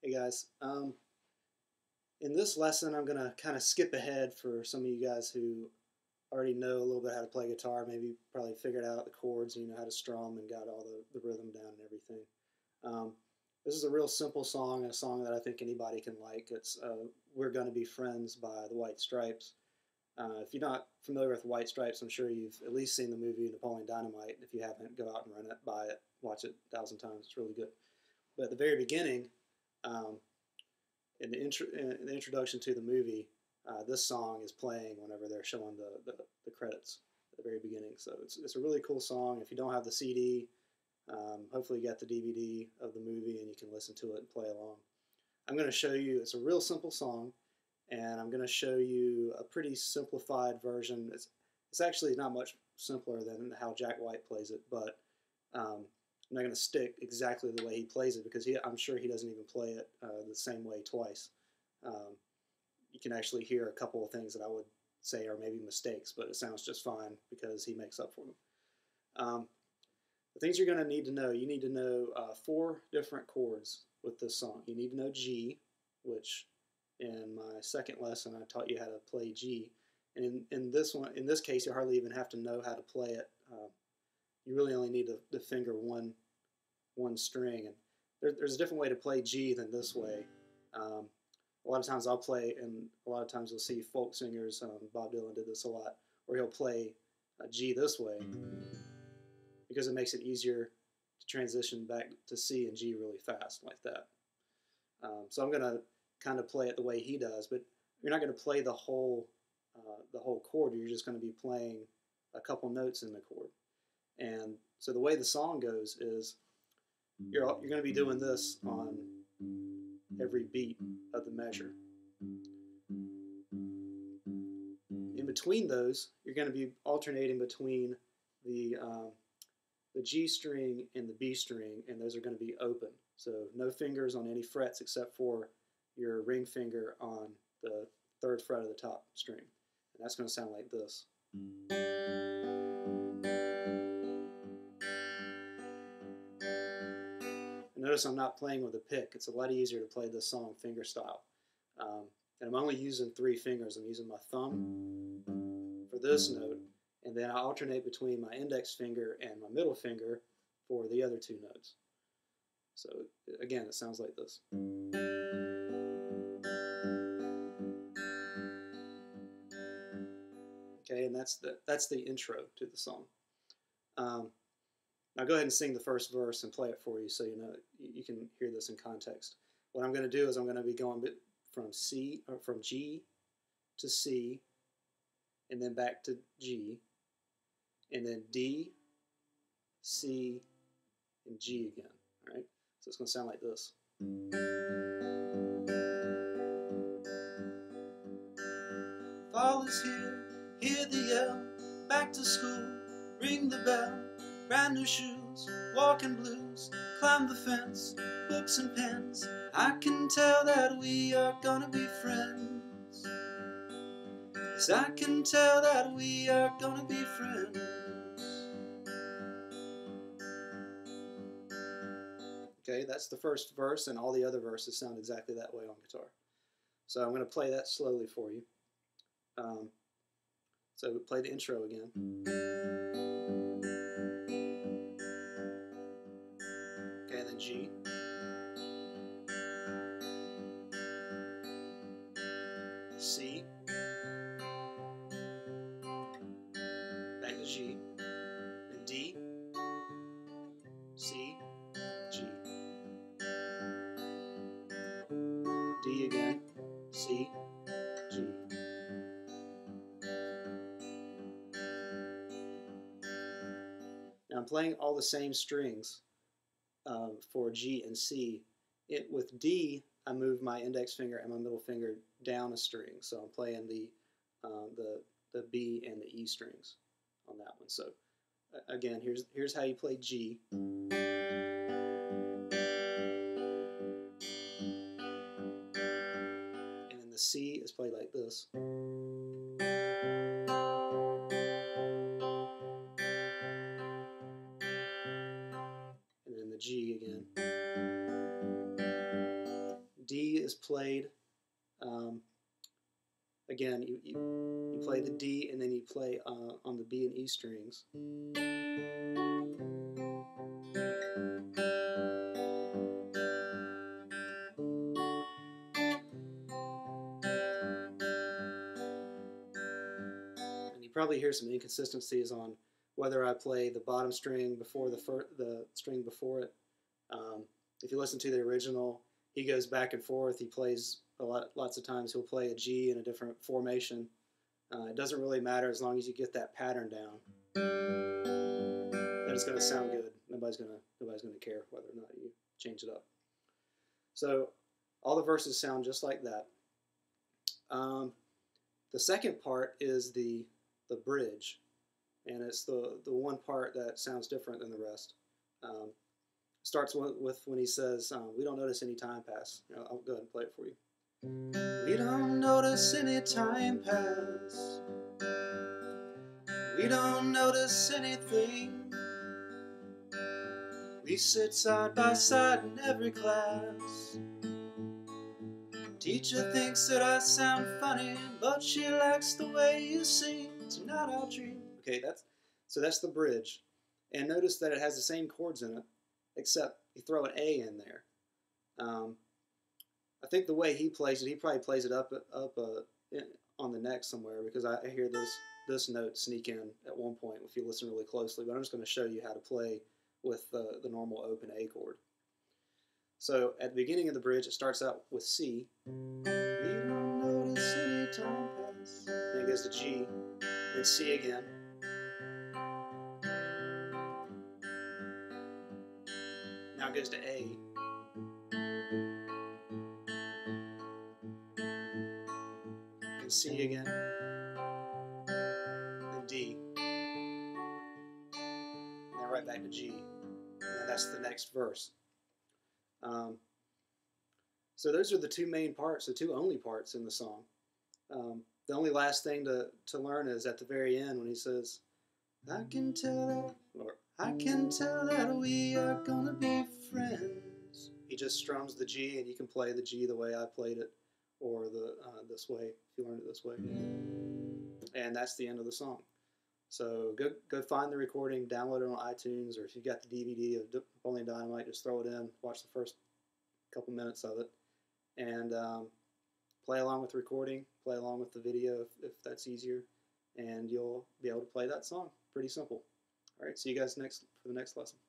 Hey guys, in this lesson I'm going to kind of skip ahead for some of you guys who already know a little bit how to play guitar, maybe probably figured out the chords and you know how to strum and got all the rhythm down and everything. This is a real simple song, and a song that I think anybody can like. It's We're Gonna Be Friends by the White Stripes. If you're not familiar with White Stripes, I'm sure you've at least seen the movie Napoleon Dynamite. If you haven't, go out and run it, buy it, watch it 1,000 times. It's really good. But at the very beginning, um, in the introduction to the movie, this song is playing whenever they're showing the credits at the very beginning. So it's a really cool song. If you don't have the CD, hopefully you got the DVD of the movie and you can listen to it and play along. I'm going to show you, it's a real simple song, and I'm going to show you a pretty simplified version. It's actually not much simpler than how Jack White plays it, but I'm not going to stick exactly the way he plays it because I'm sure he doesn't even play it the same way twice. You can actually hear a couple of things that I would say are maybe mistakes, but it sounds just fine because he makes up for them. The things you're going to need to know, you need to know 4 different chords with this song. You need to know G, which in my second lesson I taught you how to play G. And in this case, you hardly even have to know how to play it. You really only need to finger one string. And there's a different way to play G than this way. A lot of times I'll play, and a lot of times you'll see folk singers, Bob Dylan did this a lot, where he'll play G this way because it makes it easier to transition back to C and G really fast like that. So I'm going to kind of play it the way he does, but you're not going to play the whole chord. You're just going to be playing a couple notes in the chord. And so the way the song goes is you're going to be doing this on every beat of the measure. In between those, you're going to be alternating between the G string and the B string, and those are going to be open. So no fingers on any frets except for your ring finger on the 3rd fret of the top string. And that's going to sound like this. And notice I'm not playing with a pick. It's a lot easier to play this song finger style. And I'm only using 3 fingers. I'm using my thumb for this note, and then I alternate between my index finger and my middle finger for the other 2 notes. So again, it sounds like this. Okay, and that's the intro to the song. Now go ahead and sing the first verse and play it for you so you know you can hear this in context. What I'm going to do is I'm going to be going from G to C, and then back to G, and then D, C, and G again. All right, so it's going to sound like this. Fall is here, hear the yell, back to school, ring the bell, brand new shoes, walking blues, climb the fence, books and pens. I can tell that we are gonna be friends. 'Cause I can tell that we are gonna be friends. Okay, that's the first verse, and all the other verses sound exactly that way on guitar. So I'm going to play that slowly for you. So play the intro again. Okay, and then G. C. Back to G. Then D. C. G. D again. C. G. Now I'm playing all the same strings for G and C. With D, I move my index finger and my middle finger down a string, so I'm playing the B and the E strings on that one. So again, here's how you play G. And then the C is played like this. And then the G again. played. Again, you play the D and then you play on the B and E strings. And you probably hear some inconsistencies on whether I play the bottom string before the string before it. If you listen to the original, he goes back and forth. He plays lots of times. He'll play a G in a different formation. It doesn't really matter as long as you get that pattern down. Then it's going to sound good. Nobody's going to care whether or not you change it up. So all the verses sound just like that. The second part is the bridge, and it's the one part that sounds different than the rest. Starts with when he says, "We don't notice any time pass." I'll go ahead and play it for you. We don't notice any time pass. We don't notice anything. We sit side by side in every class. Teacher thinks that I sound funny, but she likes the way you sing. Tonight I'll dream. Okay, that's the bridge. And notice that it has the same chords in it, except you throw an A in there. I think the way he plays it, he probably plays it up on the neck somewhere, because I hear this note sneak in at one point if you listen really closely. But I'm just going to show you how to play with the normal open A chord. So at the beginning of the bridge, it starts out with C. We don't notice any time pass. Then it goes to G, then C again. Now it goes to A. Then C again. Then D. And then right back to G. And that's the next verse. So those are the two main parts, the two only parts in the song. The only last thing to learn is at the very end when he says, I can tell that we are gonna be friends. He just strums the G, and you can play the G the way I played it, or this way if you learned it this way. And that's the end of the song. So go find the recording, download it on iTunes, or if you've got the DVD of Napoleon Dynamite, just throw it in, watch the first couple minutes of it, and play along with the recording, play along with the video if that's easier, and you'll be able to play that song. Pretty simple. All right, see you guys for the next lesson.